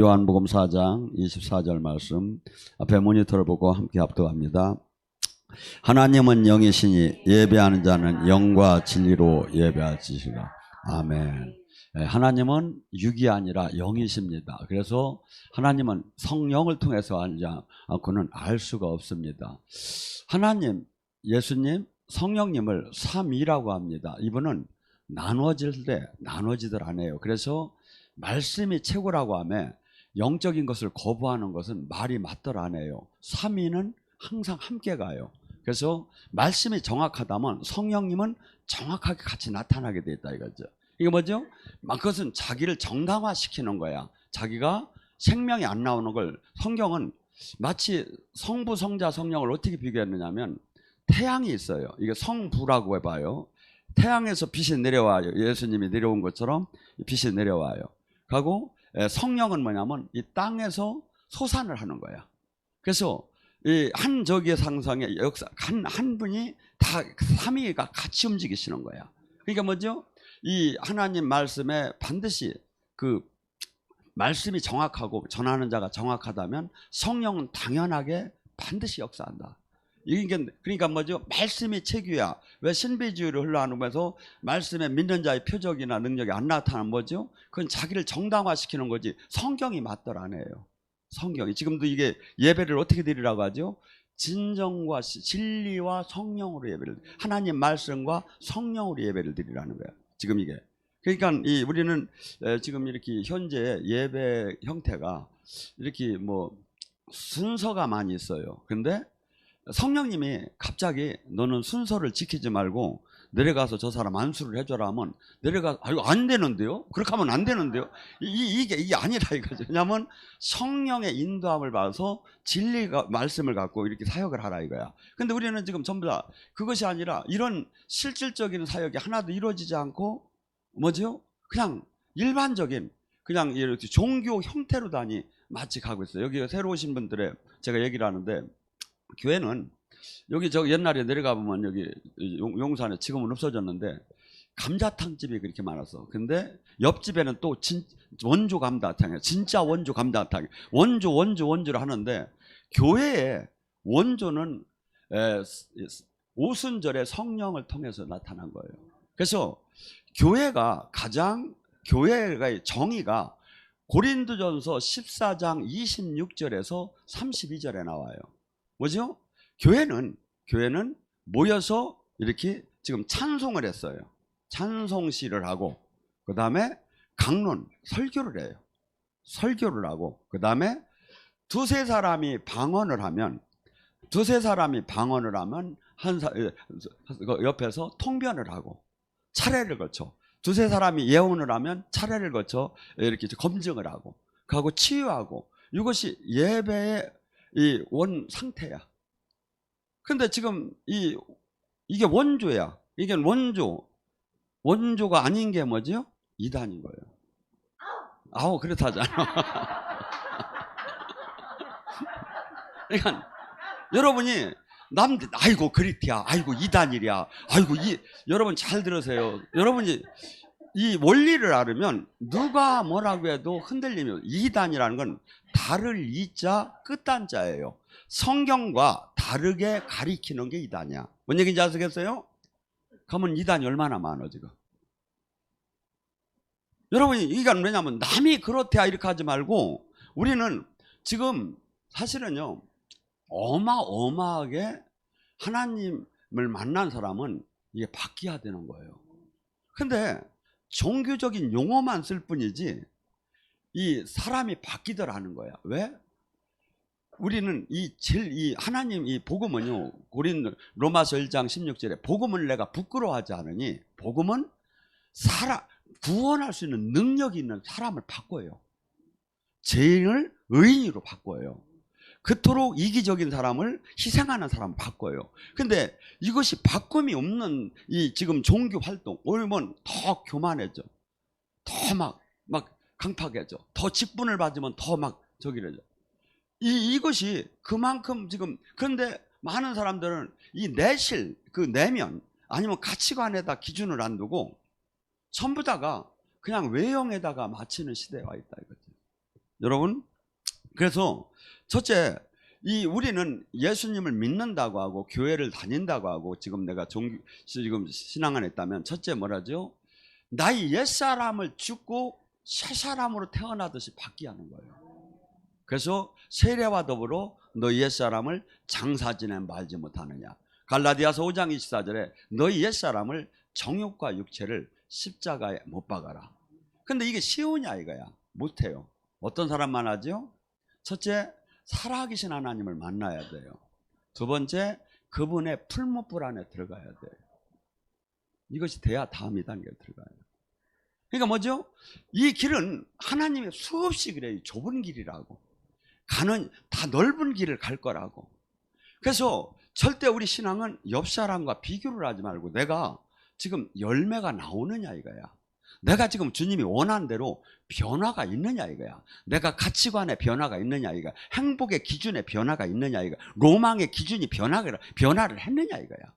요한복음 4장 24절 말씀 앞에 모니터를 보고 함께 합독합니다. 하나님은 영이시니 예배하는 자는 영과 진리로 예배할지니라. 아멘. 하나님은 육이 아니라 영이십니다. 그래서 하나님은 성령을 통해서 알지 않고는 알 수가 없습니다. 하나님, 예수님, 성령님을 삼위라고 합니다. 이분은 나눠질 때 나눠지들 않아요. 그래서 말씀이 최고라고 하며 영적인 것을 거부하는 것은 말이 맞더라 안 해요. 삼위는 항상 함께 가요. 그래서 말씀이 정확하다면 성령님은 정확하게 같이 나타나게 돼 있다 이거죠. 이게 뭐죠? 그것은 자기를 정당화시키는 거야. 자기가 생명이 안 나오는 걸 성경은 마치 성부, 성자, 성령을 어떻게 비교했느냐면 태양이 있어요. 이게 성부라고 해봐요. 태양에서 빛이 내려와요. 예수님이 내려온 것처럼 빛이 내려와요. 하고 성령은 뭐냐면 이 땅에서 소산을 하는 거야. 그래서 이 한 저기의 상상의 역사 한 분이 다 삼위가 같이 움직이시는 거야. 그러니까 뭐죠? 이 하나님 말씀에 반드시 그 말씀이 정확하고 전하는 자가 정확하다면 성령은 당연하게 반드시 역사한다. 그러니까 뭐죠? 말씀이 체규야. 왜 신비주의를 흘러가면서 말씀에 믿는 자의 표적이나 능력이 안 나타나는 뭐죠? 그건 자기를 정당화시키는 거지 성경이 맞더라 안 해요. 성경이 지금도 이게 예배를 어떻게 드리라고 하죠? 진정과 진리와 성령으로 예배를, 하나님 말씀과 성령으로 예배를 드리라는 거야. 지금 이게 그러니까 우리는 지금 이렇게 현재 예배 형태가 이렇게 뭐 순서가 많이 있어요. 근데 성령님이 갑자기 너는 순서를 지키지 말고 내려가서 저 사람 안수를 해줘라 하면 내려가서 이거 안 되는데요? 그렇게 하면 안 되는데요? 이게 아니라 이거죠. 왜냐하면 성령의 인도함을 받아서 진리가 말씀을 갖고 이렇게 사역을 하라 이거야. 근데 우리는 지금 전부 다 그것이 아니라 이런 실질적인 사역이 하나도 이루어지지 않고 뭐죠? 그냥 일반적인 그냥 이렇게 종교 형태로다니 마치 가고 있어요. 여기 새로 오신 분들의 제가 얘기를 하는데 교회는 여기 저 옛날에 내려가 보면 여기 용산에 지금은 없어졌는데 감자탕집이 그렇게 많았어. 근데 옆집에는 또 원조 감자탕이에요. 진짜 원조 감자탕. 원조를 하는데 교회의 원조는 오순절에 성령을 통해서 나타난 거예요. 그래서 교회의 정의가 고린도전서 14장 26절에서 32절에 나와요. 뭐죠? 교회는 모여서 이렇게 지금 찬송을 했어요. 찬송시를 하고 그 다음에 강론, 설교를 해요. 설교를 하고 그 다음에 두세 사람이 방언을 하면 옆에서 통변을 하고 차례를 거쳐 두세 사람이 예언을 하면 차례를 거쳐 이렇게 검증을 하고 그하고 치유하고 이것이 예배의 이 원 상태야. 근데 지금 이게 원조야. 이게 원조가 아닌 게 뭐죠? 이단인 거예요. 아우 그렇다잖아. 그러니까 여러분이 아이고 그리티야, 아이고 이단이랴, 아이고 여러분 잘 들으세요. 여러분이 이 원리를 알으면 누가 뭐라고 해도 흔들리면 이단이라는 건 다를 이자 끝단자예요. 성경과 다르게 가리키는 게 이단이야. 뭔 얘기인지 아시겠어요? 그러면 이단이 얼마나 많아 지금. 여러분이 이건 왜냐면 남이 그렇대야 이렇게 하지 말고 우리는 지금 사실은요 어마어마하게 하나님을 만난 사람은 이게 바뀌어야 되는 거예요. 근데 종교적인 용어만 쓸 뿐이지 이 사람이 바뀌더라는 거야. 왜? 우리는 이 하나님 이 복음은요 로마서 1장 16절에 복음을 내가 부끄러워하지 않으니 복음은 구원할 수 있는 능력이 있는 사람을 바꿔요. 죄인을 의인으로 바꿔요. 그토록 이기적인 사람을 희생하는 사람을 바꿔요. 근데 이것이 바꿈이 없는 이 지금 종교 활동 오면 더 교만해져. 더 막 강팍해져. 더 직분을 받으면 더 막 저기래져. 이것이 그만큼 지금 그런데 많은 사람들은 이 내면 아니면 가치관에다 기준을 안 두고 전부 다가 그냥 외형에다가 맞추는 시대에 와 있다 이거지. 여러분, 그래서 첫째, 우리는 예수님을 믿는다고 하고 교회를 다닌다고 하고 지금 내가 지금 신앙 안에 있다면 첫째 뭐라죠? 나의 옛사람을 죽고 새 사람으로 태어나듯이 바뀌게 하는 거예요. 그래서 세례와 더불어 너희 옛사람을 장사지내 말지 못하느냐. 갈라디아서 5장 24절에 너희 옛사람을 정욕과 육체를 십자가에 못 박아라. 근데 이게 쉬우냐 이거야. 못해요. 어떤 사람만 하죠? 첫째, 살아계신 하나님을 만나야 돼요. 두 번째, 그분의 풀무불 안에 들어가야 돼요. 이것이 돼야 다음 2단계에 들어가요. 그러니까 뭐죠? 이 길은 하나님이 수없이 그래요. 좁은 길이라고. 다 넓은 길을 갈 거라고. 그래서 절대 우리 신앙은 옆 사람과 비교를 하지 말고 내가 지금 열매가 나오느냐 이거야. 내가 지금 주님이 원하는 대로 변화가 있느냐 이거야. 내가 가치관에 변화가 있느냐 이거야. 행복의 기준에 변화가 있느냐 이거야. 로망의 기준이 변화를 했느냐 이거야.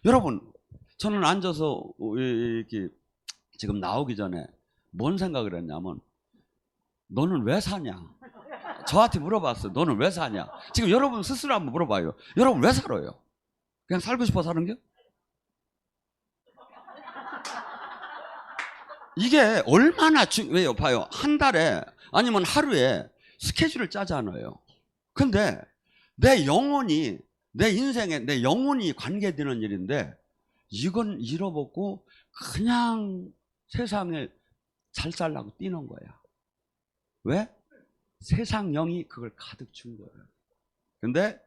여러분, 저는 앉아서 이렇게 지금 나오기 전에 뭔 생각을 했냐면 너는 왜 사냐? 저한테 물어봤어요. 너는 왜 사냐? 지금 여러분 스스로 한번 물어봐요. 여러분 왜 살아요? 그냥 살고 싶어 사는 게? 이게 얼마나 왜요? 봐요. 한 달에 아니면 하루에 스케줄을 짜잖아요. 근데 내 영혼이 내 인생에 내 영혼이 관계되는 일인데 이건 잃어먹고 그냥 세상에 잘 살라고 뛰는 거야. 왜? 세상 영이 그걸 가득 준 거예요. 근데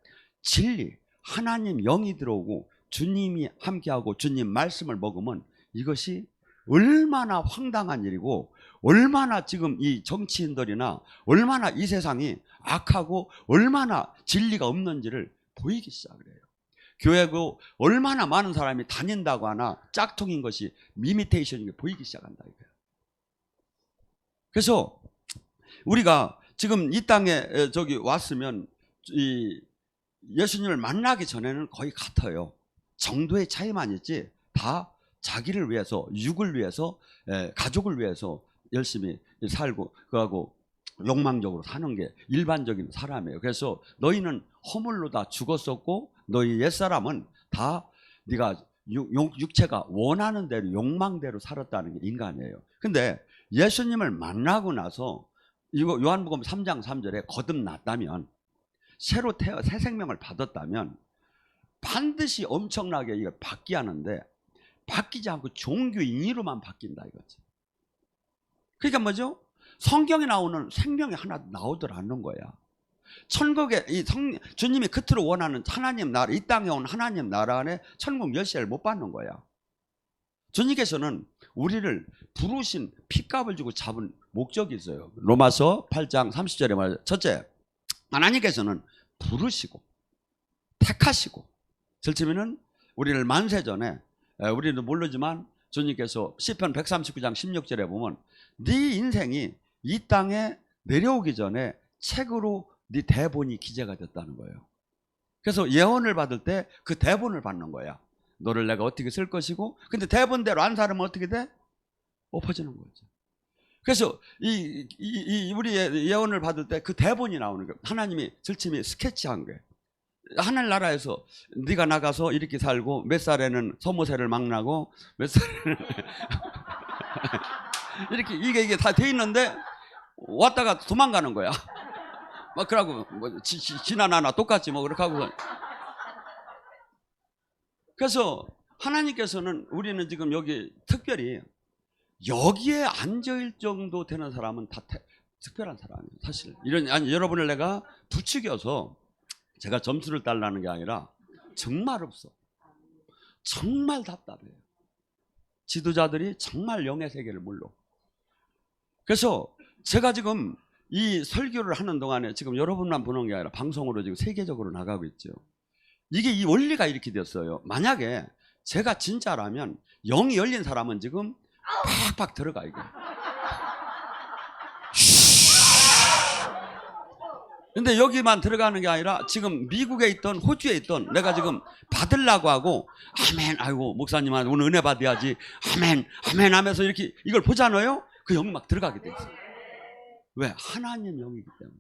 진리, 하나님 영이 들어오고 주님이 함께하고 주님 말씀을 먹으면 이것이 얼마나 황당한 일이고 얼마나 지금 이 정치인들이나 얼마나 이 세상이 악하고 얼마나 진리가 없는지를 보이기 시작을 해요. 교회고 얼마나 많은 사람이 다닌다고 하나 짝퉁인 것이 이미테이션인 게 보이기 시작한다 이거예요. 그래서 우리가 지금 이 땅에 저기 왔으면 이 예수님을 만나기 전에는 거의 같아요. 정도의 차이만 있지 다 자기를 위해서, 육을 위해서, 가족을 위해서 열심히 살고 그하고 욕망적으로 사는 게 일반적인 사람이에요. 그래서 너희는 허물로 다 죽었었고 너희 옛사람은 다 네가 육체가 원하는 대로 욕망대로 살았다는 게 인간이에요. 근데 예수님을 만나고 나서 이거 요한복음 3장 3절에 거듭났다면 새로 새 생명을 받았다면 반드시 엄청나게 이걸 바뀌게 하는데 바뀌지 않고 종교인으로만 바뀐다 이거지. 그러니까 뭐죠? 성경에 나오는 생명이 하나 나오질 않는 거야. 천국에 주님이 끝으로 원하는 하나님 나라, 이 땅에 온 하나님 나라 안에 천국 열쇠를 못 받는 거야. 주님께서는 우리를 부르신 핏값을 주고 잡은 목적이 있어요. 로마서 8장 30절에 말해요. 첫째, 하나님께서는 부르시고 택하시고 절치면은 우리를 만세전에 우리는 모르지만 주님께서 시편 139장 16절에 보면 네 인생이 이 땅에 내려오기 전에 책으로 네 대본이 기재가 됐다는 거예요. 그래서 예언을 받을 때 그 대본을 받는 거야. 너를 내가 어떻게 쓸 것이고 근데 대본대로 안 살면 어떻게 돼? 엎어지는 거죠. 그래서 우리 예언을 받을 때 그 대본이 나오는 거예요. 하나님이 절침이 스케치한 거예요. 하늘나라에서 네가 나가서 이렇게 살고 몇 살에는 소모세를 막 나고 몇 살에는 이렇게 이게 다 돼 있는데 왔다가 도망가는 거야. 막 그러고 뭐 지나나 똑같지 뭐 그렇게 하고. 그래서 하나님께서는 우리는 지금 여기 특별히 여기에 앉아있을 정도 되는 사람은 다 특별한 사람이에요. 사실 아니 여러분을 내가 부추겨서 제가 점수를 달라는 게 아니라 정말 없어. 정말 답답해요. 지도자들이 정말 영의 세계를 몰라. 그래서 제가 지금 이 설교를 하는 동안에 지금 여러분만 보는 게 아니라 방송으로 지금 세계적으로 나가고 있죠. 이게 이 원리가 이렇게 됐어요. 만약에 제가 진짜라면 영이 열린 사람은 지금 팍팍 들어가 이거. 근데 여기만 들어가는 게 아니라 지금 미국에 있던 호주에 있던 내가 지금 받으려고 하고 아멘 아이고 목사님한테 오늘 은혜 받아야지 아멘 아멘 하면서 이렇게 이걸 보잖아요. 그 영이 막 들어가게 돼 있어요. 왜? 하나님 영이기 때문에.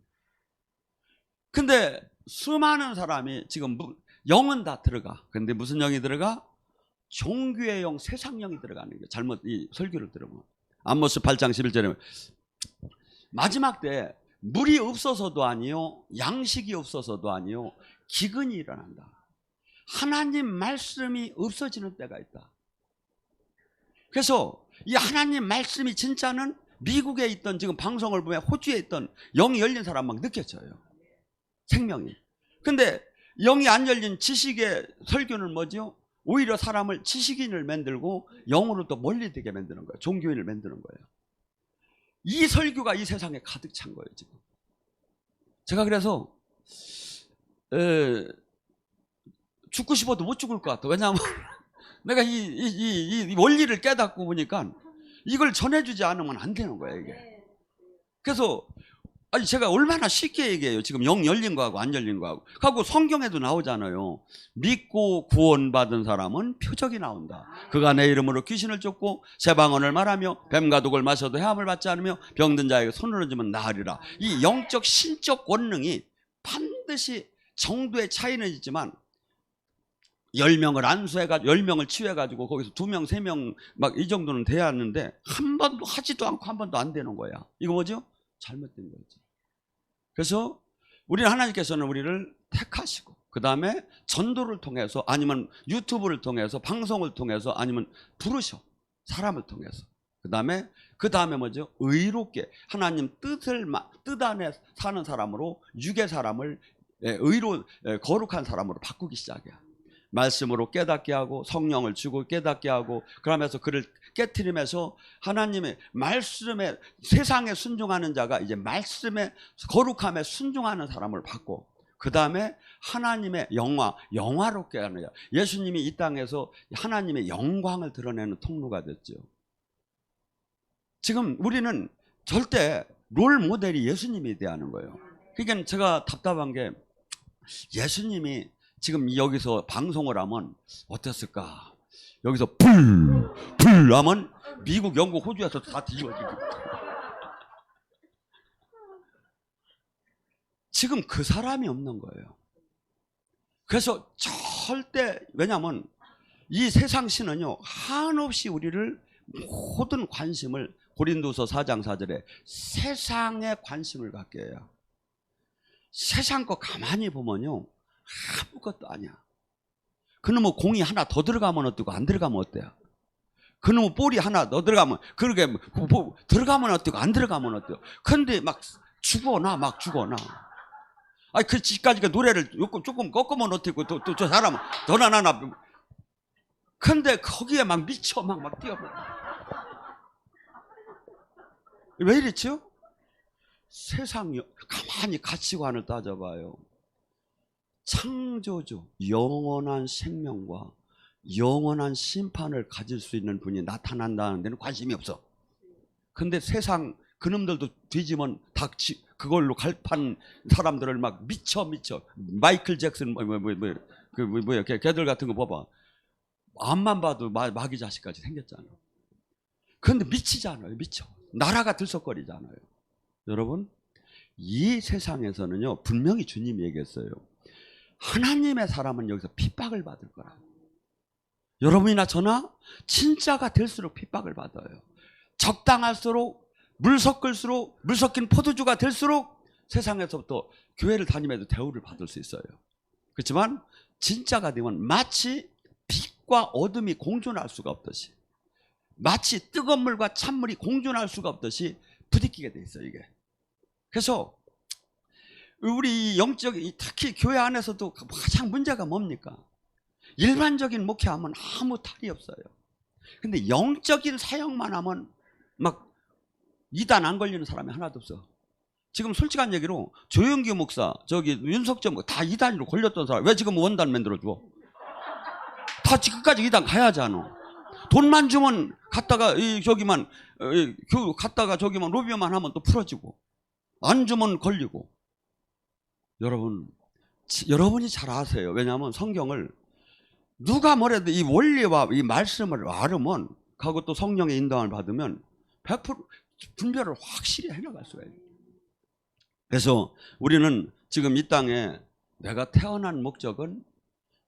근데 수많은 사람이 지금 영은 다 들어가. 근데 무슨 영이 들어가? 종교의 영, 세상 영이 들어가는 거예요. 잘못 이 설교를 들으면. 아모스 8장 11절에 마지막 때 물이 없어서도 아니요, 양식이 없어서도 아니요, 기근이 일어난다. 하나님 말씀이 없어지는 때가 있다. 그래서 이 하나님 말씀이 진짜는 미국에 있던, 지금 방송을 보면 호주에 있던 영이 열린 사람 막 느껴져요. 생명이. 근데 영이 안 열린 지식의 설교는 뭐죠? 오히려 사람을 지식인을 만들고 영으로 또 멀리되게 만드는 거예요. 종교인을 만드는 거예요. 이 설교가 이 세상에 가득 찬 거예요, 지금. 제가 그래서 죽고 싶어도 못 죽을 것 같아. 왜냐하면 내가 이 원리를 깨닫고 보니까 이걸 전해주지 않으면 안 되는 거예요, 이게. 그래서 아니 제가 얼마나 쉽게 얘기해요. 지금 영 열린 거하고 안 열린 거하고. 하고 성경에도 나오잖아요. 믿고 구원받은 사람은 표적이 나온다. 그가 내 이름으로 귀신을 쫓고 새 방언을 말하며 뱀과 독을 마셔도 해함을 받지 않으며 병든 자에게 손을 얹으면 나으리라. 이 영적 신적 권능이 반드시 정도의 차이는 있지만 10명을 안수해가지고 10명을 치유해가지고 거기서 2명, 3명 막 이 정도는 돼야 하는데 한 번도 하지도 않고 한 번도 안 되는 거야. 이거 뭐죠? 잘못된 거지. 그래서 우리는 하나님께서는 우리를 택하시고 그 다음에 전도를 통해서 아니면 유튜브를 통해서 방송을 통해서 아니면 부르셔. 사람을 통해서. 그 다음에 뭐죠? 의롭게 하나님 뜻 안에 사는 사람으로 육의 사람을 거룩한 사람으로 바꾸기 시작해. 말씀으로 깨닫게 하고 성령을 주고 깨닫게 하고 그러면서 그를 깨트리면서 하나님의 말씀에 세상에 순종하는 자가 이제 말씀에 거룩함에 순종하는 사람을 받고 그 다음에 하나님의 영화롭게 하는 자. 예수님이 이 땅에서 하나님의 영광을 드러내는 통로가 됐죠. 지금 우리는 절대 롤 모델이 예수님이 돼야 하는 거예요. 그러니까 제가 답답한 게 예수님이 지금 여기서 방송을 하면 어땠을까? 여기서 불 하면 미국, 영국, 호주에서 다 뒤집어지고. 지금 그 사람이 없는 거예요. 그래서 절대, 왜냐하면 이 세상 신은요 한없이 우리를 모든 관심을 고린도서 4장 4절에 세상에 관심을 갖게 해요. 세상 거 가만히 보면요 아무것도 아니야. 그놈의 공이 하나 더 들어가면 어때고 안 들어가면 어때요? 그놈의 볼이 하나 더 들어가면 그러게 들어가면 어때고 안 들어가면 어때요? 근데 막 죽어나 막 죽어나. 아니 그 집까지 노래를 조금 꺾으면 어때고 또 저 사람은 더나 나나. 근데 거기에 막 미쳐 막 뛰어버려. 왜 이랬죠? 세상 가만히 가치관을 따져봐요. 창조주, 영원한 생명과 영원한 심판을 가질 수 있는 분이 나타난다는 데는 관심이 없어. 근데 세상 그놈들도 뒤지면 다 그걸로 갈판 사람들을 막 미쳐. 마이클 잭슨 걔들 같은 거 봐봐. 앞만 봐도 마귀 자식까지 생겼잖아. 그런데 미치잖아요. 미쳐. 나라가 들썩거리잖아요. 여러분 이 세상에서는요 분명히 주님이 얘기했어요. 하나님의 사람은 여기서 핍박을 받을 거라. 여러분이나 저나 진짜가 될수록 핍박을 받아요. 적당할수록 물 섞인 포도주가 될수록 세상에서부터 교회를 다니면서 대우를 받을 수 있어요. 그렇지만 진짜가 되면 마치 빛과 어둠이 공존할 수가 없듯이 마치 뜨거운 물과 찬물이 공존할 수가 없듯이 부딪히게 돼 있어요 이게. 그래서 우리 영적인 특히 교회 안에서도 가장 문제가 뭡니까? 일반적인 목회하면 아무 탈이 없어요. 근데 영적인 사역만 하면 막 이단 안 걸리는 사람이 하나도 없어. 지금 솔직한 얘기로 조영규 목사, 윤석정 목사 다 이단으로 걸렸던 사람 왜 지금 원단 만들어줘? 다 지금까지 이단 가야지 않아. 돈만 주면 갔다가 갔다가 저기만 로비만 하면 또 풀어지고 안 주면 걸리고. 여러분이 잘 아세요. 왜냐하면 성경을 누가 뭐래도 이 원리와 이 말씀을 알으면 하고 또 성령의 인도함을 받으면 100% 분별을 확실히 해나갈 수가 있어요. 그래서 우리는 지금 이 땅에 내가 태어난 목적은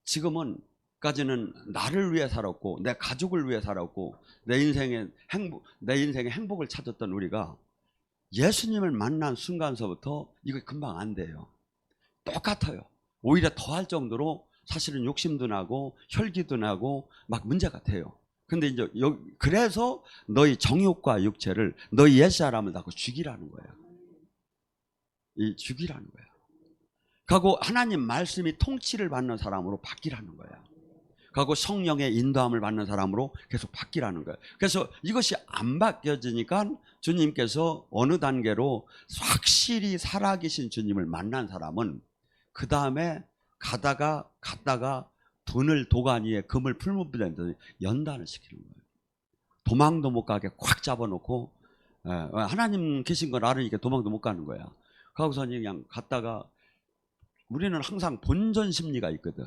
지금은 까지는 나를 위해 살았고 내 가족을 위해 살았고 내 인생의 행복을 찾았던 우리가 예수님을 만난 순간서부터 이거 금방 안 돼요. 똑같아요. 오히려 더할 정도로 사실은 욕심도 나고 혈기도 나고 막 문제가 돼요. 근데 이제 그래서 너희 정욕과 육체를 너희 옛사람을 자꾸 죽이라는 거예요. 죽이라는 거예요. 그리고 하나님 말씀이 통치를 받는 사람으로 바뀌라는 거예요. 그리고 성령의 인도함을 받는 사람으로 계속 바뀌라는 거예요. 그래서 이것이 안 바뀌어지니까 주님께서 어느 단계로 확실히 살아계신 주님을 만난 사람은 그 다음에 갔다가 돈을 도가니에 금을 풀무불에 연단을 시키는 거예요. 도망도 못 가게 꽉 잡아놓고 하나님 계신 걸 알으니까 도망도 못 가는 거야. 거기서 그냥 갔다가 우리는 항상 본전 심리가 있거든.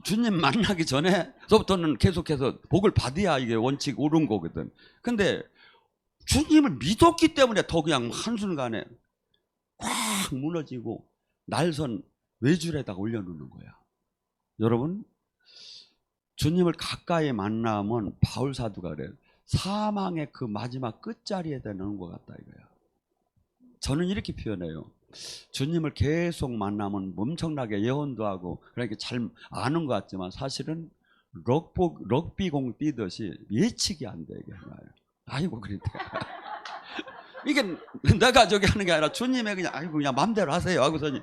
주님 만나기 전에서부터는 계속해서 복을 받아야 이게 원칙 옳은 거거든. 근데 주님을 믿었기 때문에 더 그냥 한순간에 꽉 무너지고 날선 외줄에다가 올려놓는 거야. 여러분, 주님을 가까이 만나면 바울 사도가 그래요. 사망의 그 마지막 끝자리에 되는 것 같다 이거야. 저는 이렇게 표현해요. 주님을 계속 만나면 엄청나게 예언도 하고 그러니까 잘 아는 것 같지만 사실은 럭비공 뛰듯이 예측이 안 돼. 이게 아이고 그랬대. 이게 내가 저기 하는 게 아니라 주님의 그냥 아이고 그냥 마음대로 하세요 하고서니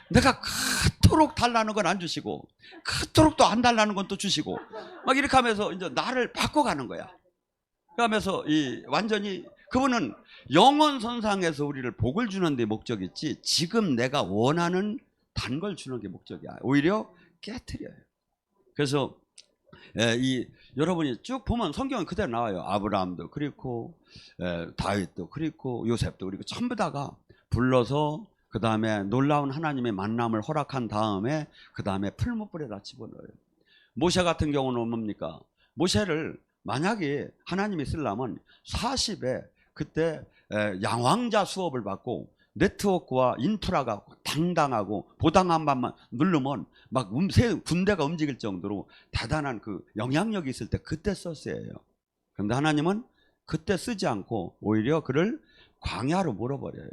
내가 그토록 달라는 건 안 주시고 그토록 또 안 달라는 건 또 주시고 막 이렇게 하면서 이제 나를 바꿔가는 거야. 그러면서 완전히 그분은 영원 선상에서 우리를 복을 주는 데 목적이지 지금 내가 원하는 단 걸 주는 게 목적이야. 오히려 깨트려요. 그래서 여러분이 쭉 보면 성경은 그대로 나와요. 아브라함도 그렇고 다윗도 그렇고 요셉도 그리고 전부 다가 불러서 그 다음에 놀라운 하나님의 만남을 허락한 다음에 그 다음에 풀무불에다 집어넣어요. 모세 같은 경우는 뭡니까? 모세를 만약에 하나님이 쓰려면 40에 그때 양왕자 수업을 받고 네트워크와 인프라가 당당하고 보당한 것만 누르면 막 군대가 움직일 정도로 대단한 그 영향력이 있을 때 그때 썼어야 해요. 그런데 하나님은 그때 쓰지 않고 오히려 그를 광야로 몰아버려요.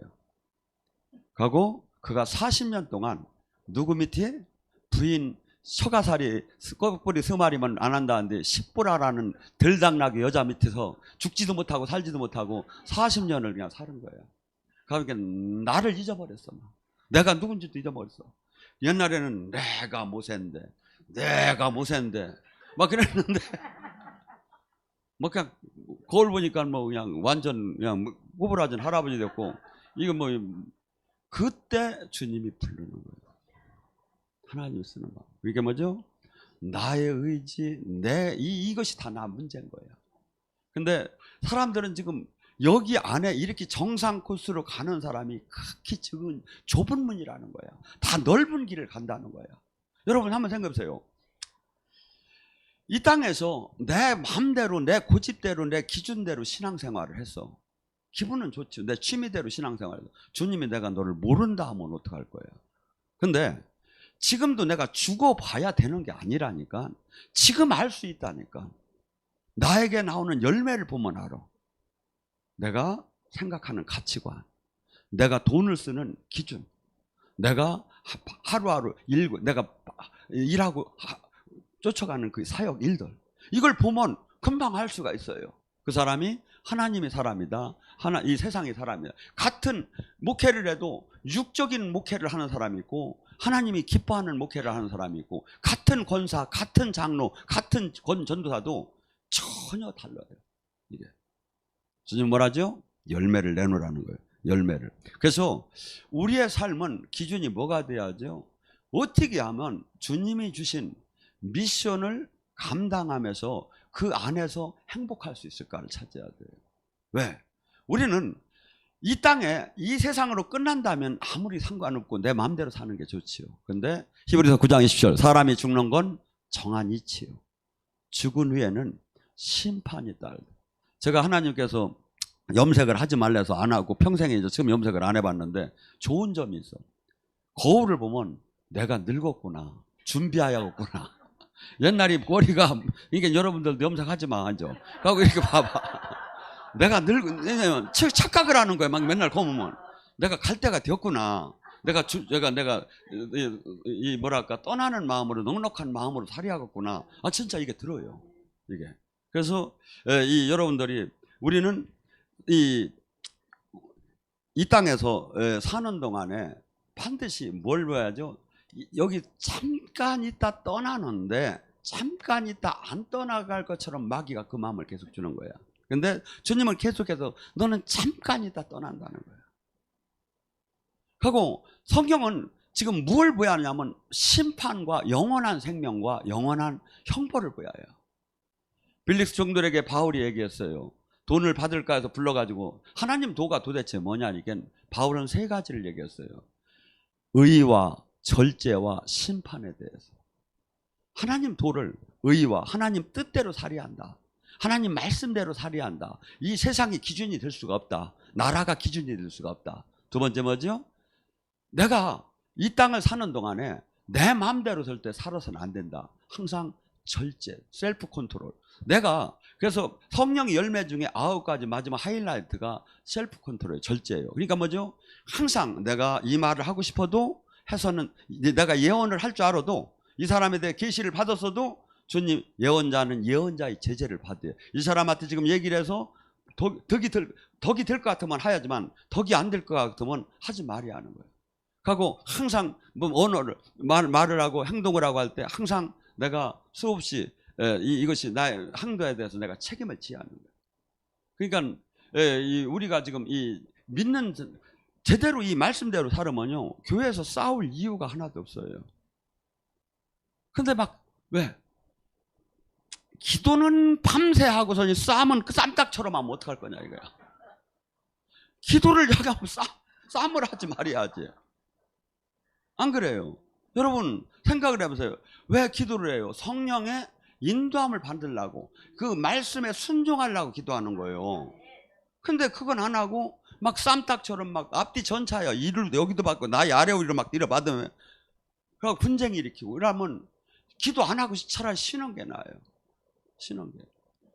그리고 그가 40년 동안 누구 밑에? 부인 처가살이 꼬부리 3마리만 안 한다는데 10보라라는 들당나게 여자 밑에서 죽지도 못하고 살지도 못하고 40년을 그냥 사는 거예요. 그러니까 나를 잊어버렸어. 내가 누군지도 잊어버렸어. 옛날에는 내가 모세인데 막 그랬는데 뭐 그냥 거울 보니까 뭐 그냥 완전 그냥 꼬부라진 할아버지 됐고 이거 뭐 그때 주님이 부르는 거예요. 하나님이 쓰는 거. 이게 뭐죠? 나의 의지, 이것이 다 나 문제인 거예요. 근데 사람들은 지금 여기 안에 이렇게 정상 코스로 가는 사람이 극히 좁은 문이라는 거예요. 다 넓은 길을 간다는 거예요. 여러분 한번 생각해 보세요. 이 땅에서 내 마음대로, 내 고집대로, 내 기준대로 신앙생활을 했어. 기분은 좋죠. 내 취미대로 신앙생활을 했어. 주님이 내가 너를 모른다 하면 어떡할 거예요? 근데 지금도 내가 죽어봐야 되는 게 아니라니까. 지금 알 수 있다니까. 나에게 나오는 열매를 보면 알아. 내가 생각하는 가치관, 내가 돈을 쓰는 기준, 내가 하루하루 내가 일하고 쫓아가는 그 사역 일들, 이걸 보면 금방 알 수가 있어요. 그 사람이 하나님의 사람이다, 이 세상의 사람이다. 같은 목회를 해도 육적인 목회를 하는 사람이 있고 하나님이 기뻐하는 목회를 하는 사람이 있고 같은 권사, 같은 장로, 같은 전도사도 전혀 달라요. 이게 주님 뭐라죠? 열매를 내놓으라는 거예요. 열매를. 그래서 우리의 삶은 기준이 뭐가 돼야죠? 어떻게 하면 주님이 주신 미션을 감당하면서 그 안에서 행복할 수 있을까를 찾아야 돼요. 왜? 우리는 이 땅에 이 세상으로 끝난다면 아무리 상관없고 내 마음대로 사는 게 좋지요. 그런데 히브리서 9장 20절 사람이 죽는 건 정한 이치요. 죽은 후에는 심판이 있다. 제가 하나님께서 염색을 하지 말래서 안 하고 평생에 이제 지금 염색을 안 해봤는데 좋은 점이 있어. 거울을 보면 내가 늙었구나, 준비하였구나. 옛날에 머리가 이게 여러분들도 염색하지 마, 앉아. 하고 이렇게 봐봐. 내가 왜냐면 착각을 하는 거야. 막 맨날 검으면 내가 갈 때가 되었구나. 내가 이 뭐랄까 떠나는 마음으로 넉넉한 마음으로 살아야겠구나. 아 진짜 이게 들어요. 이게. 그래서 이 여러분들이 우리는 이 땅에서 사는 동안에 반드시 뭘 봐야죠? 여기 잠깐 있다 떠나는데 잠깐 있다 안 떠나갈 것처럼 마귀가 그 마음을 계속 주는 거야. 근데 주님은 계속해서 너는 잠깐 있다 떠난다는 거야. 하고 성경은 지금 뭘 보여하냐면 심판과 영원한 생명과 영원한 형벌을 보여요. 빌릭스 종들에게 바울이 얘기했어요. 돈을 받을까 해서 불러가지고 하나님 도가 도대체 뭐냐니까 바울은 세 가지를 얘기했어요. 의와 절제와 심판에 대해서. 하나님 도를 의와 하나님 뜻대로 살아야 한다. 하나님 말씀대로 살아야 한다. 이 세상이 기준이 될 수가 없다. 나라가 기준이 될 수가 없다. 두 번째 뭐죠? 내가 이 땅을 사는 동안에 내 마음대로 살 때 살아서는 안 된다. 항상 절제, 셀프 컨트롤. 내가 그래서 성령의 열매 중에 9가지 마지막 하이라이트가 셀프 컨트롤, 절제예요. 그러니까 뭐죠? 항상 내가 이 말을 하고 싶어도 해서는 내가 예언을 할 줄 알아도 이 사람에 대해 계시를 받았어도 주님 예언자는 예언자의 제재를 받아요. 이 사람한테 지금 얘기를 해서 덕이 될 것 같으면 해야지만 덕이 안 될 것 같으면 하지 말아야 하는 거예요. 하고 항상 뭐 언어를 말을 하고 행동을 하고 할 때 항상 내가 수없이 이것이 나의 행동에 대해서 내가 책임을 져야 하는 거예요. 그러니까 우리가 지금 이 믿는 제대로 이 말씀대로 살으면요 교회에서 싸울 이유가 하나도 없어요. 근데 막 왜? 기도는 밤새 하고서 싸움은 그 쌈딱처럼 하면 어떡할 거냐 이거야. 기도를 하게 하면 싸움을 하지 말아야지. 안 그래요? 여러분 생각을 해보세요. 왜 기도를 해요? 성령의 인도함을 받으려고 그 말씀에 순종하려고 기도하는 거예요. 근데 그건 안 하고 막 쌈딱처럼 막 앞뒤 전차야 이를 여기도 받고 나의 아래 위로 막 들여받으면 그러고 분쟁 일으키고 이러면 기도 안 하고 차라리 쉬는 게 나아요. 쉬는 게.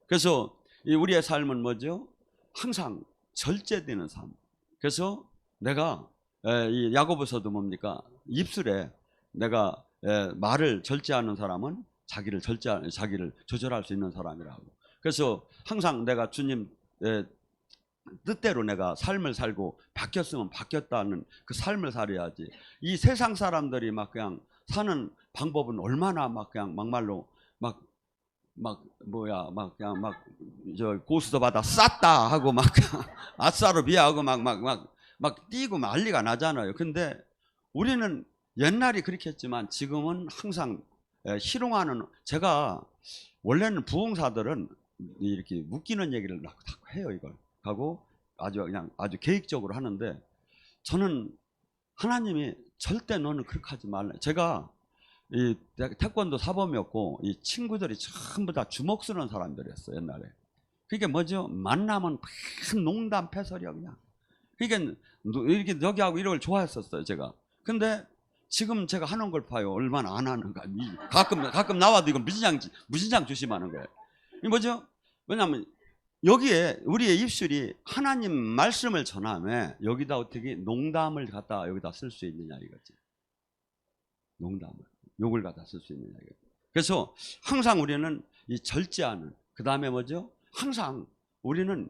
그래서 우리의 삶은 뭐죠? 항상 절제되는 삶. 그래서 내가 이 야고보서도 뭡니까? 입술에 내가 말을 절제하는 사람은 자기를 조절할 수 있는 사람이라고. 그래서 항상 내가 주님 뜻대로 내가 삶을 살고 바뀌었으면 바뀌었다는 그 삶을 살아야지. 이 세상 사람들이 막 그냥 사는 방법은 얼마나 막 그냥 막말로 막 그냥 저 고수도 받아 쌌다 하고 막 아싸로 비하하고 막 뛰고 난리가 나잖아요. 근데 우리는 옛날이 그렇게 했지만 지금은 항상 희롱하는, 제가 원래는 부흥사들은 이렇게 웃기는 얘기를 해요. 이걸 하고 아주 계획적으로 하는데 저는 하나님이 절대 너는 그렇게 하지 말라. 제가 이 태권도 사범이었고 이 친구들이 전부 다 주먹 쓰는 사람들이었어요 옛날에. 그게 뭐죠? 만나면 큰 농담 패설이야 그냥. 그러니까 이렇게 여기하고 이런 걸 좋아했었어요 제가. 근데 지금 제가 하는 걸 봐요. 얼마나 안 하는가. 가끔 나와도 이건 무진장 조심하는 거예요. 이 뭐죠? 왜냐하면 여기에 우리의 입술이 하나님 말씀을 전하면 여기다 어떻게 농담을 갖다 여기다 쓸 수 있느냐 이거지. 농담을, 욕을 갖다 쓸 수 있느냐 이거지. 그래서 항상 우리는 이 절제하는, 그 다음에 뭐죠? 항상 우리는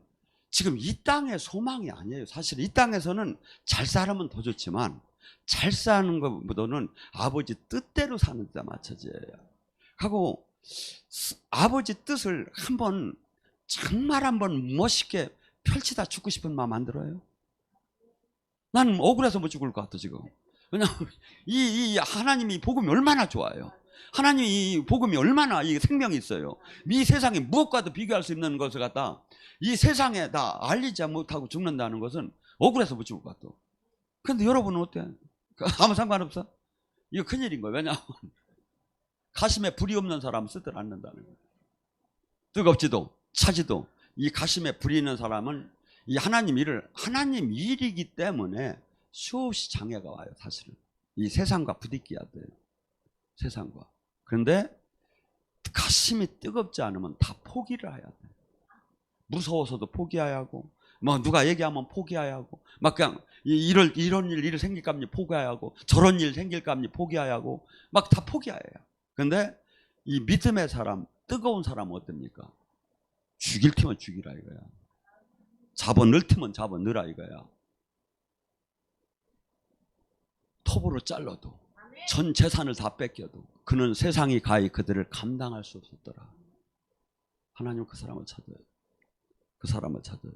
지금 이 땅의 소망이 아니에요. 사실 이 땅에서는 잘 살면 더 좋지만 잘 사는 것보다는 아버지 뜻대로 사는 데 맞춰져요. 하고 아버지 뜻을 정말 한번 멋있게 펼치다 죽고 싶은 마음 안 들어요? 나는 억울해서 못 죽을 것 같아 지금. 왜냐하면 이 하나님이 복음이 얼마나 좋아요. 하나님이 이 복음이 얼마나 이 생명이 있어요. 이 세상에 무엇과도 비교할 수 있는 것을 갖다 이 세상에 다 알리지 못하고 죽는다는 것은 억울해서 못 죽을 것 같아. 근데 여러분은 어때? 아무 상관없어? 이거 큰일인 거예요. 왜냐하면 가심에 불이 없는 사람은 쓰들 않는다는 거예요. 뜨겁지도 차지도 이 가심에 불이 있는 사람은 이 하나님 일이기 때문에 수없이 장애가 와요. 사실은 이 세상과 부딪혀야 돼요. 세상과. 그런데 가슴이 뜨겁지 않으면 다 포기를 해야 돼. 무서워서도 포기해야 하고, 뭐 누가 얘기하면 포기해야 하고, 막 그냥 이런 일 생길까 하면 포기해야 하고, 저런 일 생길까 하면 포기해야 하고, 막 다 포기해야 해요. 근데 이 믿음의 사람, 뜨거운 사람은 어떻습니까? 죽일 테면 죽이라 이거야. 잡아 넣을 테면 잡아 넣으라 이거야. 톱으로 잘라도, 전 재산을 다 뺏겨도 그는 세상이 가히 그들을 감당할 수 없었더라. 하나님 그 사람을 찾아요. 그 사람을 찾아요.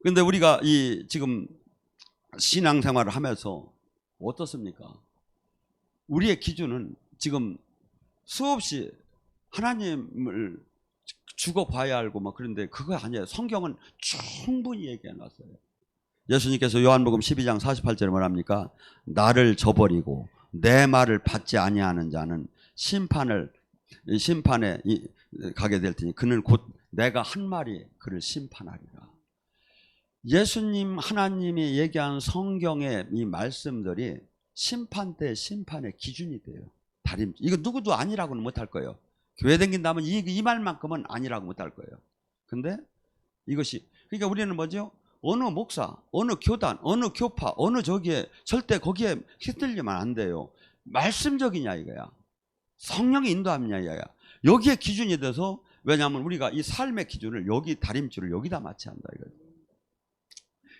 근데 우리가 이 지금 신앙생활을 하면서 어떻습니까? 우리의 기준은 지금 수없이 하나님을 죽어봐야 알고 막 그런데 그거 아니에요. 성경은 충분히 얘기해 놨어요. 예수님께서 요한복음 12장 48절에 뭐랍니까? 나를 저버리고 내 말을 받지 아니하는 자는 심판에 가게 될 테니 그는 곧 내가 한 말이 그를 심판하리라. 예수님 하나님이 얘기한 성경의 이 말씀들이 심판 때 심판의 기준이 돼요. 이거 누구도 아니라고는 못할 거예요. 교회 다닌다면 이 말만큼은 아니라고 못할 거예요. 근데 이것이 그러니까 우리는 뭐죠? 어느 목사, 어느 교단, 어느 교파, 어느 저기에 절대 거기에 휘둘리면 안 돼요. 말씀적이냐 이거야. 성령이 인도하느냐 이거야. 여기에 기준이 돼서 왜냐하면 우리가 이 삶의 기준을 여기 다림줄을 여기다 맞춰야 한다 이거죠.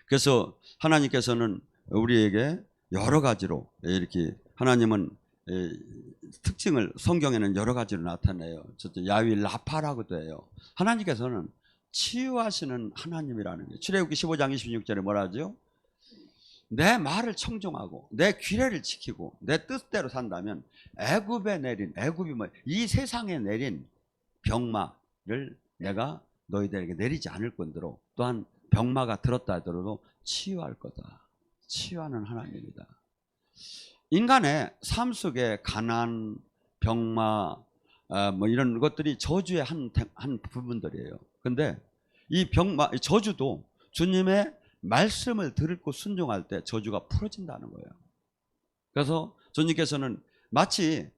그래서 하나님께서는 우리에게 여러 가지로 이렇게 하나님은 특징을 성경에는 여러 가지로 나타내요. 야훼 라파라고도 해요. 하나님께서는 치유하시는 하나님이라는 거예요. 출애굽기 15장 26절에 뭐라 하죠? 내 말을 청종하고 내 규례를 지키고 내 뜻대로 산다면 애굽이 이 세상에 내린 병마를 내가 너희들에게 내리지 않을 건대로 또한 병마가 들었다 하더라도 치유할 거다. 치유하는 하나님이다. 인간의 삶 속에 가난, 병마, 뭐 이런 것들이 저주의 한 부분들이에요. 근데 이 저주도 주님의 말씀을 듣고 순종할 때 저주가 풀어진다는 거예요. 그래서 주님께서는 마치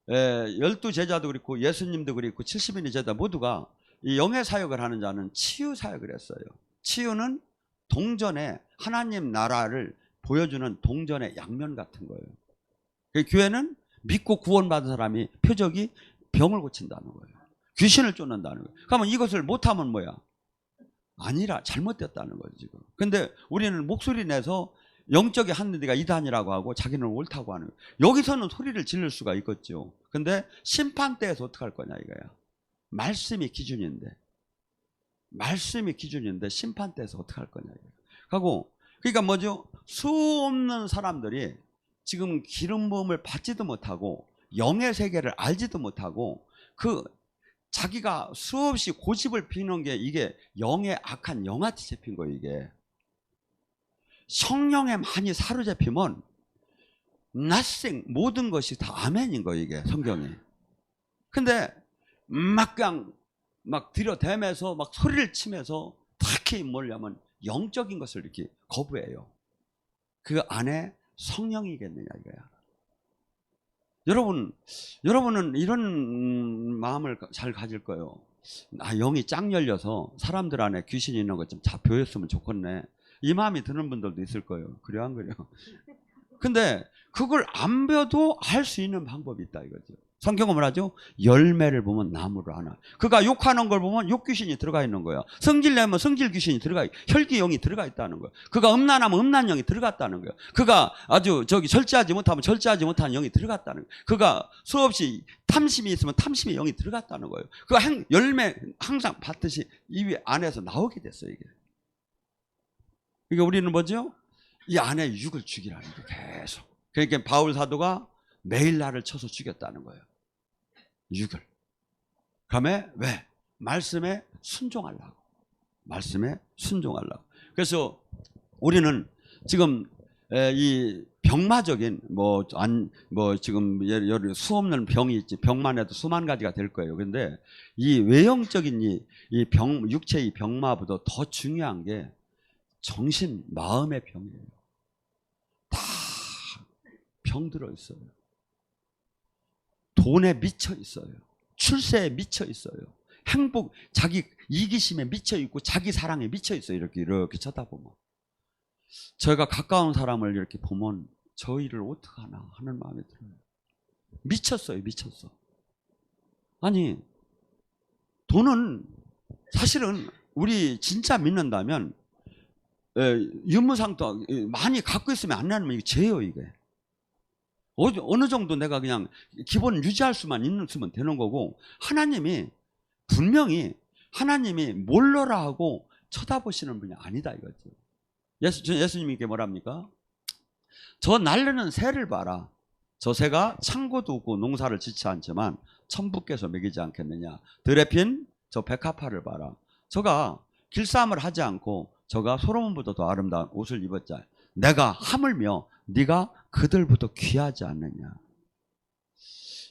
12제자도 그렇고 예수님도 그렇고 70인의 제자 모두가 이 영의 사역을 하는 자는 치유 사역을 했어요. 치유는 동전의 하나님 나라를 보여주는 동전의 양면 같은 거예요. 교회는 믿고 구원받은 사람이 표적이 병을 고친다는 거예요. 귀신을 쫓는다는 거예요. 그러면 이것을 못하면 뭐야? 아니라 잘못됐다는 거죠 지금. 근데 우리는 목소리 내서 영적인 한대가 이단이라고 하고 자기는 옳다고 하는 거예요. 여기서는 소리를 지를 수가 있겠죠. 근데 심판대에서 어떻게 할 거냐 이거야. 말씀이 기준인데 심판대에서 어떻게 할 거냐 이거야. 하고 그러니까 뭐죠? 수없는 사람들이 지금 기름 부음을 받지도 못하고 영의 세계를 알지도 못하고 자기가 수없이 고집을 피우는 게 이게 영의 악한 영한테 잡힌 거예요. 이게 성령에 많이 사로잡히면 nothing 모든 것이 다 아멘인 거예요. 이게 성경이. 근데 그냥 들여대면서 막 소리를 치면서 특히 뭐냐면 영적인 것을 이렇게 거부해요. 그 안에 성령이겠느냐 이거야. 여러분은 이런 마음을 잘 가질 거예요. 영이 쫙 열려서 사람들 안에 귀신이 있는 것 좀 보였으면 좋겠네. 이 마음이 드는 분들도 있을 거예요. 그래요, 안 그래요? 근데 그걸 안 배워도 할 수 있는 방법이 있다 이거죠. 성경은 뭐라죠? 열매를 보면 나무를 아나. 그가 욕하는 걸 보면 욕귀신이 들어가 있는 거야. 성질 내면 성질 귀신이 혈기영이 들어가 있다는 거야. 그가 음란하면 음란영이 들어갔다는 거야. 그가 아주 절제하지 못하면 절제하지 못하는 영이 들어갔다는 거야. 그가 수없이 탐심이 있으면 탐심의 영이 들어갔다는 거예요. 그가 열매 항상 받듯이 이 안에서 나오게 됐어요 이게. 그러니까 우리는 뭐죠? 이 안에 육을 죽이라는 거예요 계속. 그러니까 바울 사도가 매일 나를 쳐서 죽였다는 거예요. 육을. 그러면 왜? 말씀에 순종하려고. 그래서 우리는 지금 이 병마적인 뭐 지금 예를 수없는 병이 있지. 병만 해도 수만 가지가 될 거예요. 근데 이 외형적인 이 육체의 병마보다 더 중요한 게 정신, 마음의 병이에요. 다 병들어 있어요. 돈에 미쳐 있어요. 출세에 미쳐 있어요. 행복, 자기 이기심에 미쳐 있고 자기 사랑에 미쳐 있어요. 이렇게 쳐다보면. 저희가 가까운 사람을 이렇게 보면 저희를 어떡하나 하는 마음이 들어요. 미쳤어요. 미쳤어. 아니, 돈은 사실은 우리 진짜 믿는다면 유무상도 많이 갖고 있으면 안 나면 이게 죄예요. 이게 어느 정도 내가 그냥 기본 유지할 수만 있으면 되는 거고, 하나님이 분명히 하나님이 몰라라 하고 쳐다보시는 분이 아니다 이거죠. 예수님이 이게 뭐랍니까? 저 날르는 새를 봐라. 저 새가 창고도 없고 농사를 짓지 않지만 천부께서 먹이지 않겠느냐. 들에 핀 저 백합화를 봐라. 저가 길쌈을 하지 않고 저가 솔로몬보다 더 아름다운 옷을 입었자 내가 하물며 네가 그들보다 귀하지 않느냐.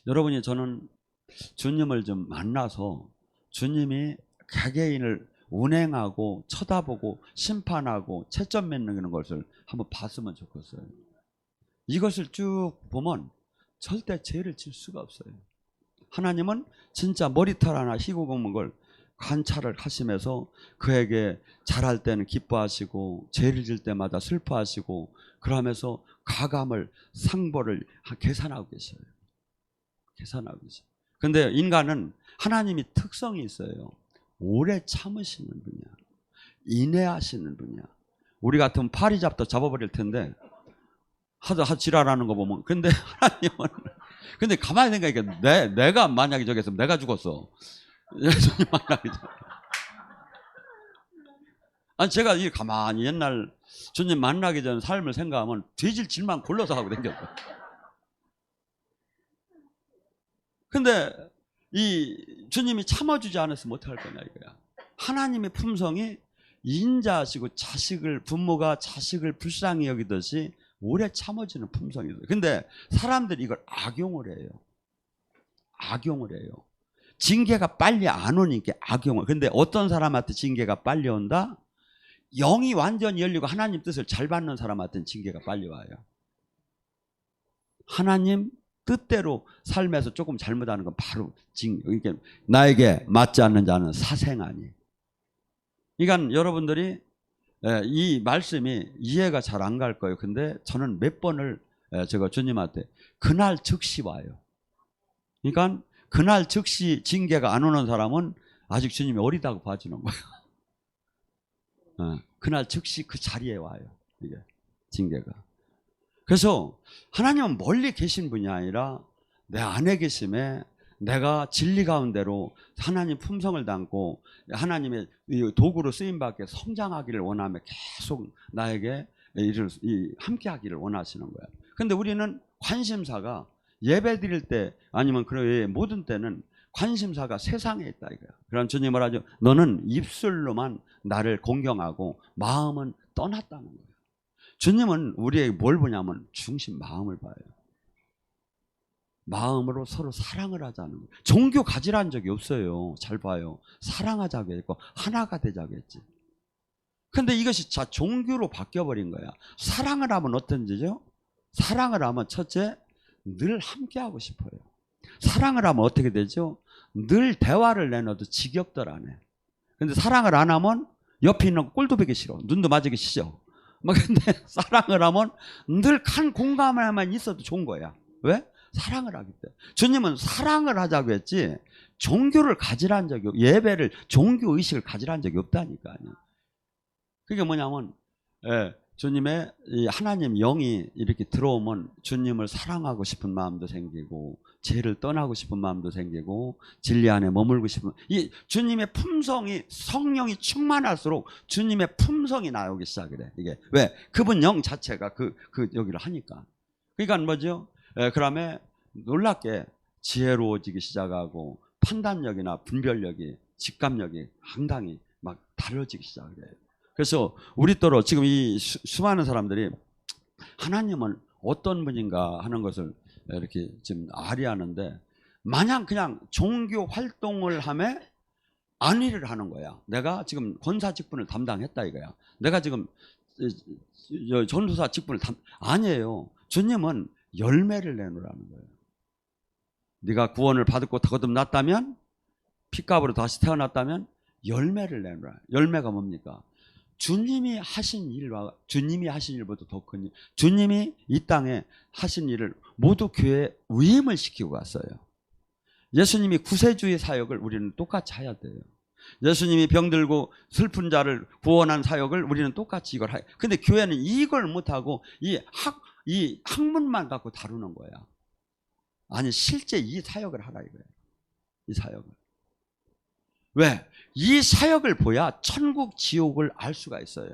여러분이, 저는 주님을 좀 만나서 주님이 개개인을 운행하고 쳐다보고 심판하고 채점 맺는 것을 한번 봤으면 좋겠어요. 이것을 쭉 보면 절대 죄를 질 수가 없어요. 하나님은 진짜 머리털 하나 희고 먹는 걸 관찰을 하시면서 그에게 잘할 때는 기뻐하시고 죄를 질 때마다 슬퍼하시고 그러면서 가감을 상보를 계산하고 계셔요. 계산하고 계셔요. 근데 인간은 하나님이 특성이 있어요. 오래 참으시는 분이야. 인내하시는 분이야. 우리 같으면 파리 잡다 잡아버릴 텐데 하도 지랄하는 거 보면, 근데 하나님은, 근데 가만히 생각하니까 내가 만약에 저기 했으면 내가 죽었어. 예수님 만나기 전에. 아니, 제가 이 가만히 옛날 주님 만나기 전 삶을 생각하면 죄질 질만 골라서 하고 댕겼다. 근데 이 주님이 참아주지 않았으면 어떡할 거냐 이거야. 하나님의 품성이 인자하시고 부모가 자식을 불쌍히 여기듯이 오래 참아주는 품성이 있어요. 근데 사람들이 이걸 악용을 해요. 악용을 해요. 징계가 빨리 안 오니까 악용을. 근데 어떤 사람한테 징계가 빨리 온다? 영이 완전히 열리고 하나님 뜻을 잘 받는 사람한테는 징계가 빨리 와요. 하나님 뜻대로 삶에서 조금 잘못하는 건 바로 징계. 그러니까 나에게 맞지 않는 자는 사생아니. 그러니까 여러분들이 이 말씀이 이해가 잘 안 갈 거예요. 근데 저는 몇 번을 제가 주님한테 그날 즉시 와요. 그러니까 그날 즉시 징계가 안 오는 사람은 아직 주님이 어리다고 봐주는 거예요. 그날 즉시 그 자리에 와요. 이게 징계가. 그래서 하나님은 멀리 계신 분이 아니라 내 안에 계심에 내가 진리 가운데로 하나님 품성을 담고 하나님의 도구로 쓰임받게 성장하기를 원하며 계속 나에게 함께 하기를 원하시는 거야. 근데 우리는 관심사가 예배 드릴 때 아니면 그런 모든 때는 관심사가 세상에 있다 이거야. 그럼 주님 뭐라죠? 너는 입술로만 나를 공경하고 마음은 떠났다는 거예요. 주님은 우리에게 뭘 보냐면 중심 마음을 봐요. 마음으로 서로 사랑을 하자는 거예요. 종교 가지라는 적이 없어요. 잘 봐요. 사랑하자고 했고 하나가 되자고 했지. 근데 이것이 종교로 바뀌어버린 거야. 사랑을 하면 어떤지죠? 사랑을 하면 첫째, 늘 함께하고 싶어요. 사랑을 하면 어떻게 되죠? 늘 대화를 내놔도 지겹들 안 해. 근데 사랑을 안 하면 옆에 있는 꼴도 보기 싫어. 눈도 맞기 싫어. 근데 사랑을 하면 늘 한 공감에만 있어도 좋은 거야. 왜? 사랑을 하기 때문에. 주님은 사랑을 하자고 했지 종교를 가지라는 적이 예배를 종교 의식을 가지라는 적이 없다니까요. 그게 뭐냐면 주님의 이 하나님 영이 이렇게 들어오면 주님을 사랑하고 싶은 마음도 생기고 죄를 떠나고 싶은 마음도 생기고 진리 안에 머물고 싶은 이 주님의 품성이 성령이 충만할수록 주님의 품성이 나오기 시작을 해. 이게 왜? 그분 영 자체가 그 여기를 하니까. 그러니까 뭐죠? 그다음에 놀랍게 지혜로워지기 시작하고 판단력이나 분별력이 직감력이 상당히 막 달라지기 시작을 해요. 그래서 우리 또로 지금 이 수많은 사람들이 하나님은 어떤 분인가 하는 것을 이렇게 지금 아리하는데, 마냥 그냥 종교 활동을 하며 안위를 하는 거야. 내가 지금 권사 직분을 담당했다 이거야. 내가 지금 전도사 직분을 아니에요. 주님은 열매를 내놓으라는 거예요. 네가 구원을 받고 거듭났다면, 피값으로 다시 태어났다면 열매를 내놓으라. 열매가 뭡니까? 주님이 하신 일보다 더 큰 일, 주님이 이 땅에 하신 일을 모두 교회에 위임을 시키고 갔어요. 예수님이 구세주의 사역을 우리는 똑같이 해야 돼요. 예수님이 병들고 슬픈 자를 구원한 사역을 우리는 똑같이 이걸 해요. 근데 교회는 이걸 못하고 이 학문만 갖고 다루는 거야. 아니, 실제 이 사역을 하라 이거예요. 이 사역을. 왜? 이 사역을 보야 천국 지옥을 알 수가 있어요.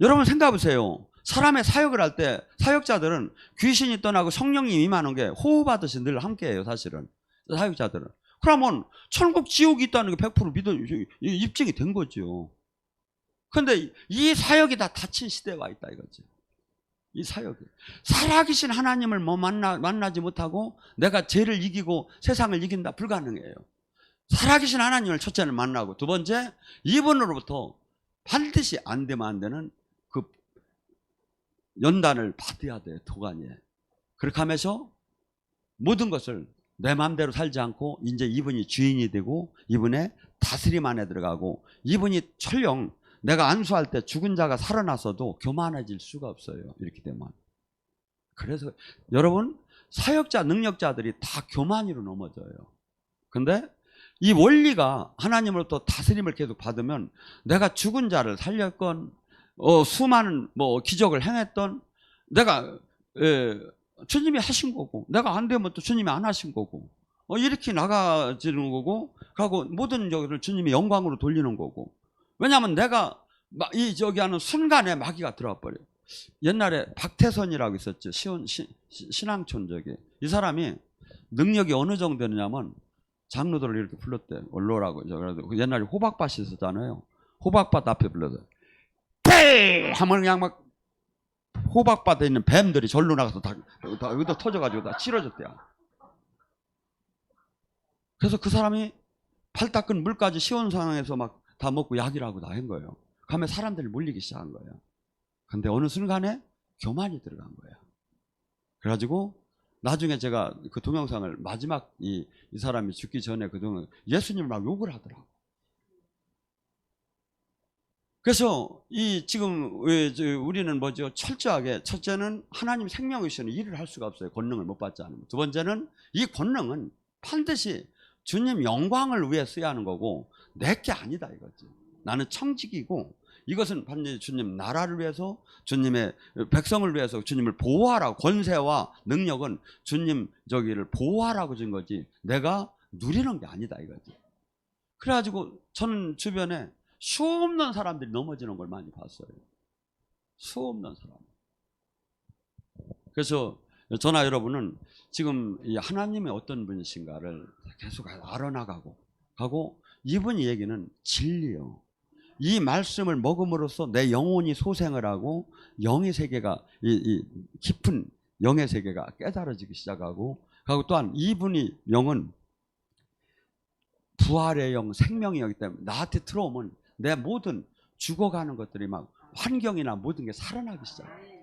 여러분 생각해 보세요. 사람의 사역을 할 때 사역자들은 귀신이 떠나고 성령이 임하는 게 호흡하듯이 늘 함께해요. 사실은 사역자들은. 그러면 천국 지옥이 있다는 게 100% 믿어 입증이 된 거죠. 그런데 이 사역이 다 닫힌 시대에 와 있다 이거지. 이 사역이 살아계신 하나님을 만나지 못하고 내가 죄를 이기고 세상을 이긴다, 불가능해요. 살아계신 하나님을 첫째는 만나고, 두 번째 이분으로부터 반드시 안 되면 안 되는 그 연단을 받아야 돼요. 도가니에. 그렇게 하면서 모든 것을 내 마음대로 살지 않고 이제 이분이 주인이 되고 이분의 다스림 안에 들어가고, 이분이 설령 내가 안수할 때 죽은 자가 살아났어도 교만해질 수가 없어요. 이렇게 되면. 그래서 여러분, 사역자 능력자들이 다 교만으로 넘어져요. 근데 이 원리가 하나님으로부터 다스림을 계속 받으면 내가 죽은 자를 살렸건 수많은 기적을 행했던, 내가 주님이 하신 거고, 내가 안 되면 또 주님이 안 하신 거고, 이렇게 나가지는 거고, 하고 모든 저기를 주님이 영광으로 돌리는 거고. 왜냐하면 내가 저기 하는 순간에 마귀가 들어와 버려요. 옛날에 박태선이라고 있었죠. 신앙촌 저기. 이 사람이 능력이 어느 정도냐면 장로들을 이렇게 불렀대. 원로라고. 그래도 옛날에 호박밭이 있었잖아요. 호박밭 앞에 불러서 떼! 하면 그냥 막 호박밭에 있는 뱀들이 절로 나가서 다 여기다 터져가지고 다 치러졌대요. 그래서 그 사람이 팔 닦은 물까지 시원 상황에서 막 다 먹고 약이라고 다 한 거예요. 그러면 사람들이 몰리기 시작한 거예요. 근데 어느 순간에 교만이 들어간 거예요. 그래가지고 나중에 제가 그 동영상을 마지막 이 사람이 죽기 전에 그 동영 예수님을 막 욕을 하더라고. 그래서 지금 우리는 뭐죠? 철저하게, 첫째는 하나님 생명이시는 일을 할 수가 없어요. 권능을 못 받지 않으면. 두 번째는 이 권능은 반드시 주님 영광을 위해 써야 하는 거고 내게 아니다 이거지. 나는 청직이고 이것은 반드시 주님 나라를 위해서, 주님의 백성을 위해서 주님을 보호하라고, 권세와 능력은 주님 저기를 보호하라고 준 거지 내가 누리는 게 아니다 이거지. 그래가지고 저는 주변에 수없는 사람들이 넘어지는 걸 많이 봤어요. 수없는 사람. 그래서 저나 여러분은 지금 이 하나님의 어떤 분이신가를 계속 알아나가고 이분이 얘기는 진리요. 이 말씀을 먹음으로써 내 영혼이 소생을 하고 영의 세계가 이 깊은 영의 세계가 깨달아지기 시작하고, 또한 이분이 영은 부활의 영, 생명의 영이기 때문에 나한테 들어오면 내 모든 죽어가는 것들이 막 환경이나 모든 게 살아나기 시작해요.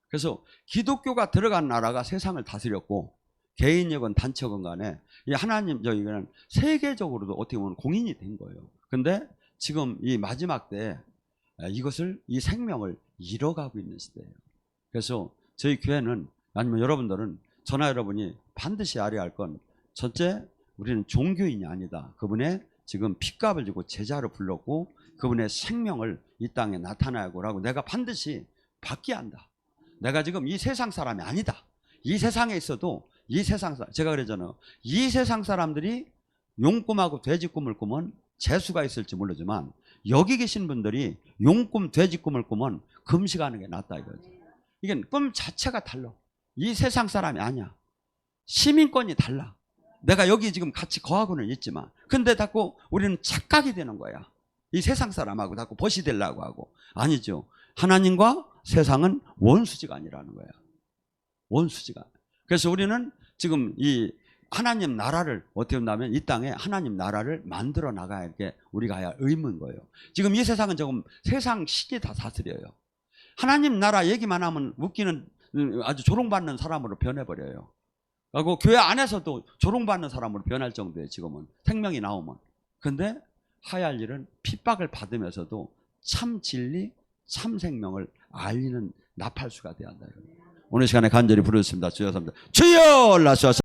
그래서 기독교가 들어간 나라가 세상을 다스렸고, 개인이건 단체건 간에 이 하나님 저기는 세계적으로도 어떻게 보면 공인이 된 거예요. 근데 지금 이 마지막 때에 이것을, 이 생명을 잃어가고 있는 시대예요. 그래서 저희 교회는, 아니면 여러분들은, 저나 여러분이 반드시 알아야 할 건, 첫째, 우리는 종교인이 아니다. 그분의 지금 핏값을 주고 제자로 불렀고 그분의 생명을 이 땅에 나타나고 하고 내가 반드시 받게 한다. 내가 지금 이 세상 사람이 아니다. 이 세상에 있어도 이 세상 사람, 제가 그러잖아요. 이 세상 사람들이 용꿈하고 돼지꿈을 꾸면 재수가 있을지 모르지만 여기 계신 분들이 용꿈 돼지꿈을 꾸면 금식하는 게 낫다 이거죠. 이게 꿈 자체가 달라. 이 세상 사람이 아니야. 시민권이 달라. 내가 여기 지금 같이 거하고는 있지만, 근데 자꾸 우리는 착각이 되는 거야. 이 세상 사람하고 자꾸 벗이 되려고 하고. 아니죠. 하나님과 세상은 원수지가 아니라는 거야. 원수지가. 그래서 우리는 지금 이 하나님 나라를 어떻게 본다면 이 땅에 하나님 나라를 만들어 나가야 이렇게 우리가 해야 의무인 거예요. 지금 이 세상은 조금 세상 신이 다 다스려요. 하나님 나라 얘기만 하면 웃기는 아주 조롱받는 사람으로 변해버려요. 그리고 교회 안에서도 조롱받는 사람으로 변할 정도예요. 지금은 생명이 나오면. 근데 해야 할 일은 핍박을 받으면서도 참 진리, 참 생명을 알리는 나팔수가 되어야 한다. 오늘 시간에 간절히 부르셨습니다. 주여 감사합니다. 주여 올라셔서